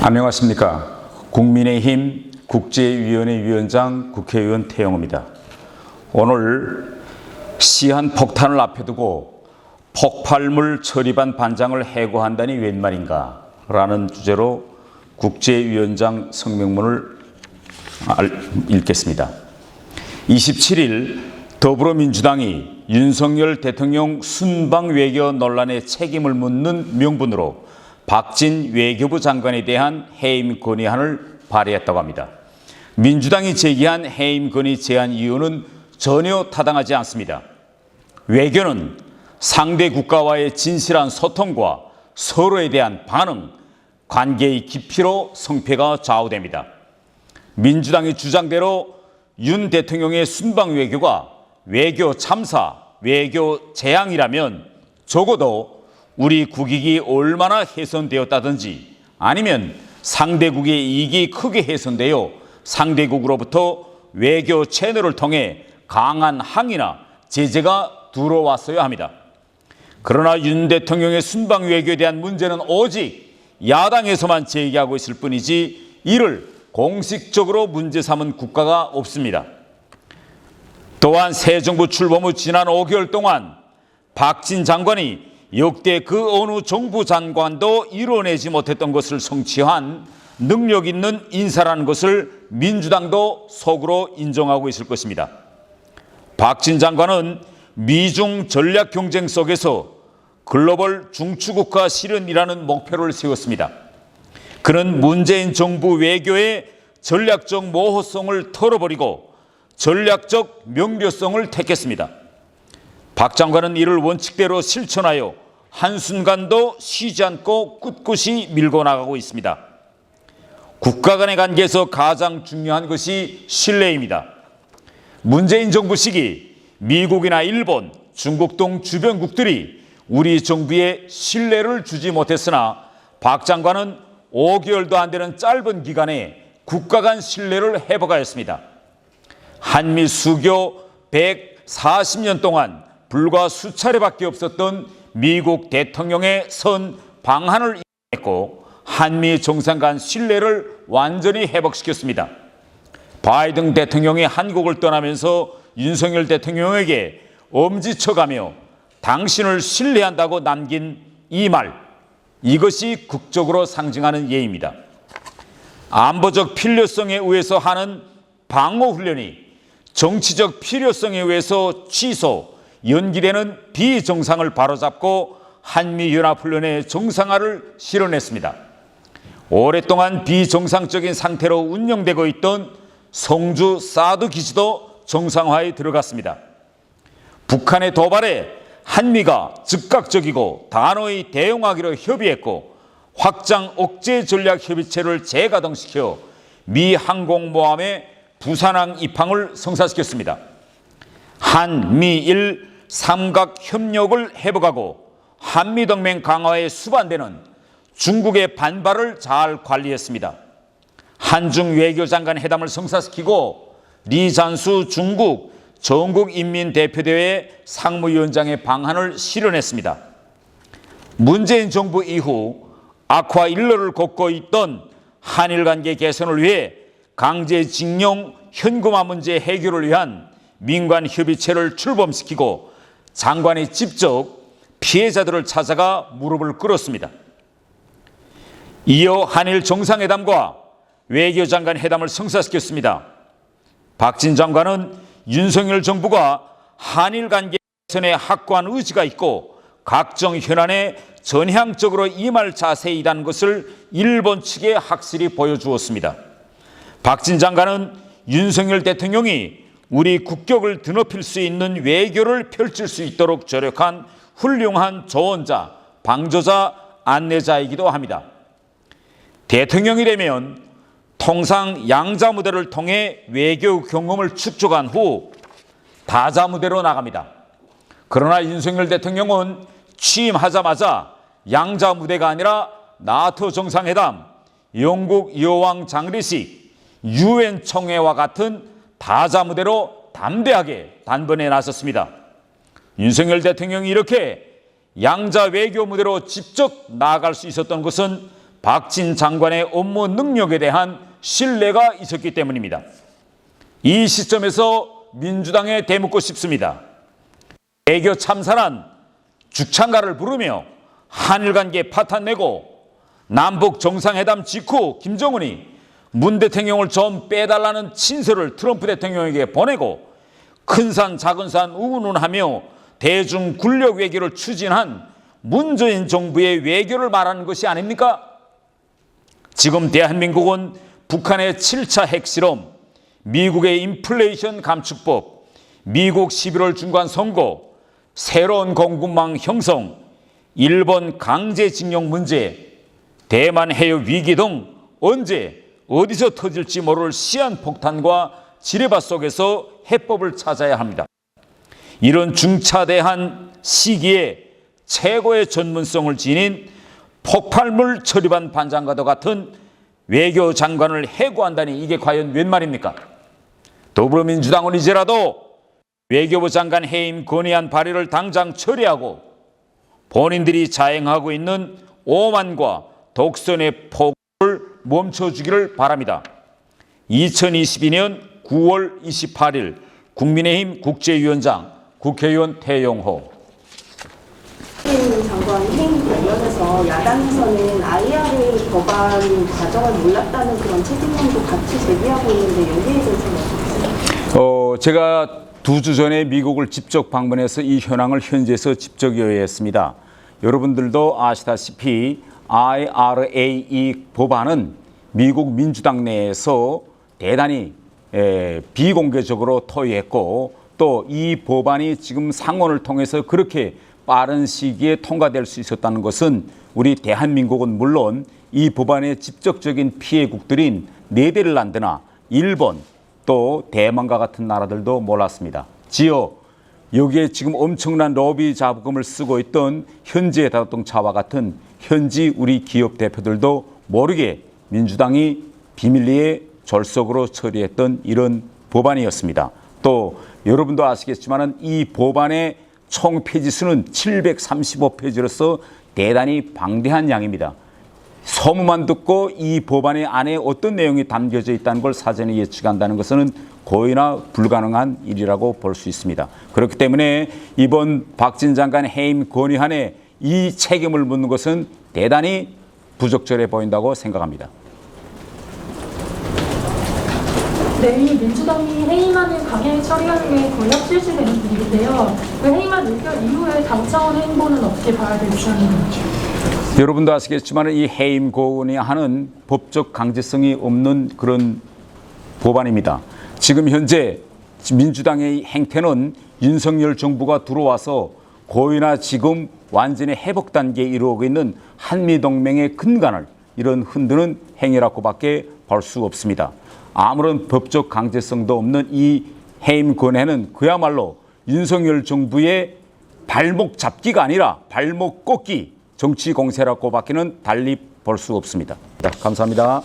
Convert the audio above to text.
안녕하십니까. 국민의힘 국제위원회 위원장 국회의원 태영호입니다. 오늘 시한 폭탄을 앞에 두고 폭발물 처리반 반장을 해고한다니 웬 말인가 라는 주제로 국제위원장 성명문을 읽겠습니다. 27일 더불어민주당이 윤석열 대통령 순방 외교 논란의 책임을 묻는 명분으로 박진 외교부 장관에 대한 해임 건의안을 발의했다고 합니다. 민주당이 제기한 해임 건의 제안 이유는 전혀 타당하지 않습니다. 외교는 상대 국가와의 진실한 소통과 서로에 대한 반응, 관계의 깊이로 성패가 좌우됩니다. 민주당의 주장대로 윤 대통령의 순방 외교가 외교 참사, 외교 재앙이라면 적어도 우리 국익이 얼마나 훼손되었다든지 아니면 상대국의 이익이 크게 훼손되어 상대국으로부터 외교 채널을 통해 강한 항의나 제재가 들어왔어야 합니다. 그러나 윤 대통령의 순방 외교에 대한 문제는 오직 야당에서만 제기하고 있을 뿐이지 이를 공식적으로 문제 삼은 국가가 없습니다. 또한 새 정부 출범 후 지난 5개월 동안 박진 장관이 역대 그 어느 정부 장관도 이뤄내지 못했던 것을 성취한 능력 있는 인사라는 것을 민주당도 속으로 인정하고 있을 것입니다. 박진 장관은 미중 전략 경쟁 속에서 글로벌 중추국가 실현이라는 목표를 세웠습니다. 그는 문재인 정부 외교의 전략적 모호성을 털어버리고 전략적 명료성을 택했습니다. 박 장관은 이를 원칙대로 실천하여 한순간도 쉬지 않고 꿋꿋이 밀고 나가고 있습니다. 국가 간의 관계에서 가장 중요한 것이 신뢰입니다. 문재인 정부 시기 미국이나 일본, 중국 등 주변국들이 우리 정부에 신뢰를 주지 못했으나 박 장관은 5개월도 안 되는 짧은 기간에 국가 간 신뢰를 회복하였습니다. 한미 수교 140년 동안 불과 수차례밖에 없었던 미국 대통령의 선 방한을 이행했고 한미 정상 간 신뢰를 완전히 회복시켰습니다. 바이든 대통령이 한국을 떠나면서 윤석열 대통령에게 엄지쳐가며 당신을 신뢰한다고 남긴 이 말, 이것이 극적으로 상징하는 예입니다. 안보적 필요성에 의해서 하는 방어훈련이 정치적 필요성에 의해서 취소, 연기되는 비정상을 바로잡고 한미연합훈련의 정상화를 실현했습니다. 오랫동안 비정상적인 상태로 운영되고 있던 성주 사드 기지도 정상화에 들어갔습니다. 북한의 도발에 한미가 즉각적이고 단호히 대응하기로 협의했고 확장 억제 전략 협의체를 재가동시켜 미 항공모함의 부산항 입항을 성사시켰습니다. 한미일 삼각 협력을 회복하고 한미동맹 강화에 수반되는 중국의 반발을 잘 관리했습니다. 한중 외교장관 회담을 성사시키고 리잔수 중국 전국인민대표대회 상무위원장의 방한을 실현했습니다. 문재인 정부 이후 악화 일로를 걷고 있던 한일관계 개선을 위해 강제징용 현금화 문제 해결을 위한 민관협의체를 출범시키고 장관이 직접 피해자들을 찾아가 무릎을 꿇었습니다. 이어 한일 정상회담과 외교장관 회담을 성사시켰습니다. 박진 장관은 윤석열 정부가 한일 관계 개선에 확고한 의지가 있고 각종 현안에 전향적으로 임할 자세이라는 것을 일본 측에 확실히 보여주었습니다. 박진 장관은 윤석열 대통령이 우리 국격을 드높일 수 있는 외교를 펼칠 수 있도록 조력한 훌륭한 조언자, 방조자, 안내자이기도 합니다. 대통령이 되면 통상 양자 무대를 통해 외교 경험을 축적한 후 다자 무대로 나갑니다. 그러나 윤석열 대통령은 취임하자마자 양자 무대가 아니라 나토 정상회담, 영국 여왕 장례식, 유엔 총회와 같은 다자 무대로 담대하게 단번에 나섰습니다. 윤석열 대통령이 이렇게 양자 외교 무대로 직접 나아갈 수 있었던 것은 박진 장관의 업무 능력에 대한 신뢰가 있었기 때문입니다. 이 시점에서 민주당에 대묻고 싶습니다. 외교 참사란 죽창가를 부르며 한일 관계 파탄내고 남북 정상회담 직후 김정은이 문 대통령을 좀 빼달라는 친서를 트럼프 대통령에게 보내고 큰 산 작은 산 운운하며 대중 군력 외교를 추진한 문재인 정부의 외교를 말하는 것이 아닙니까? 지금 대한민국은 북한의 7차 핵실험, 미국의 인플레이션 감축법, 미국 11월 중간 선거, 새로운 공급망 형성, 일본 강제징용 문제, 대만 해협 위기 등 언제 어디서 터질지 모를 시한폭탄과 지뢰밭 속에서 해법을 찾아야 합니다. 이런 중차대한 시기에 최고의 전문성을 지닌 폭발물 처리반 반장과도 같은 외교장관을 해고한다니 이게 과연 웬 말입니까? 더불어민주당은 이제라도 외교부 장관 해임 건의안 발의를 당장 처리하고 본인들이 자행하고 있는 오만과 독선의 폭을 멈춰주기를 바랍니다. 2022년 9월 28일 국민의힘 국제위원장 국회의원 태영호. 장관 해임 관련해서 야당에서는 IRA 법안 과정을 몰랐다는 그런 책임론도 같이 제기하고 있는데 여기에 대해서는 어떻게 제가 2주 전에 미국을 직접 방문해서 이 현황을 현지에서 직접 여행했습니다. 여러분들도 아시다시피 IRA 법안은 미국 민주당 내에서 대단히 비공개적으로 토의했고 또 이 법안이 지금 상원을 통해서 그렇게 빠른 시기에 통과될 수 있었다는 것은 우리 대한민국은 물론 이 법안의 직접적인 피해국들인 네덜란드나 일본 또 대만과 같은 나라들도 몰랐습니다. 지어 여기에 지금 엄청난 로비 자금을 쓰고 있던 현지의 자동차와 같은 현지 우리 기업 대표들도 모르게 민주당이 비밀리에 졸속으로 처리했던 이런 법안이었습니다. 또 여러분도 아시겠지만 이 법안의 총 페이지 수는 735페이지로서 대단히 방대한 양입니다. 소문만 듣고 이 법안의 안에 어떤 내용이 담겨져 있다는 걸 사전에 예측한다는 것은 거의나 불가능한 일이라고 볼 수 있습니다. 그렇기 때문에 이번 박진 장관 해임 건의안에 이 책임을 묻는 것은 대단히 부적절해 보인다고 생각합니다. 내일 민주당이 해임안을 강행 처리하는 게 거의 확실시되는 분위기인데요. 그 해임안 의결 이후에 당 차원의 행보는 어떻게 봐야 될지 합니다. 여러분도 아시겠지만 이 해임 건의안은 법적 강제성이 없는 그런 법안입니다. 지금 현재 민주당의 행태는 윤석열 정부가 들어와서 거의나 지금 완전히 회복 단계에 이르고 있는 한미동맹의 근간을 이런 흔드는 행위라고밖에 볼 수 없습니다. 아무런 법적 강제성도 없는 이 해임 건의는 그야말로 윤석열 정부의 발목 잡기가 아니라 발목 꺾기 정치 공세라고밖에는 달리 볼 수 없습니다. 감사합니다.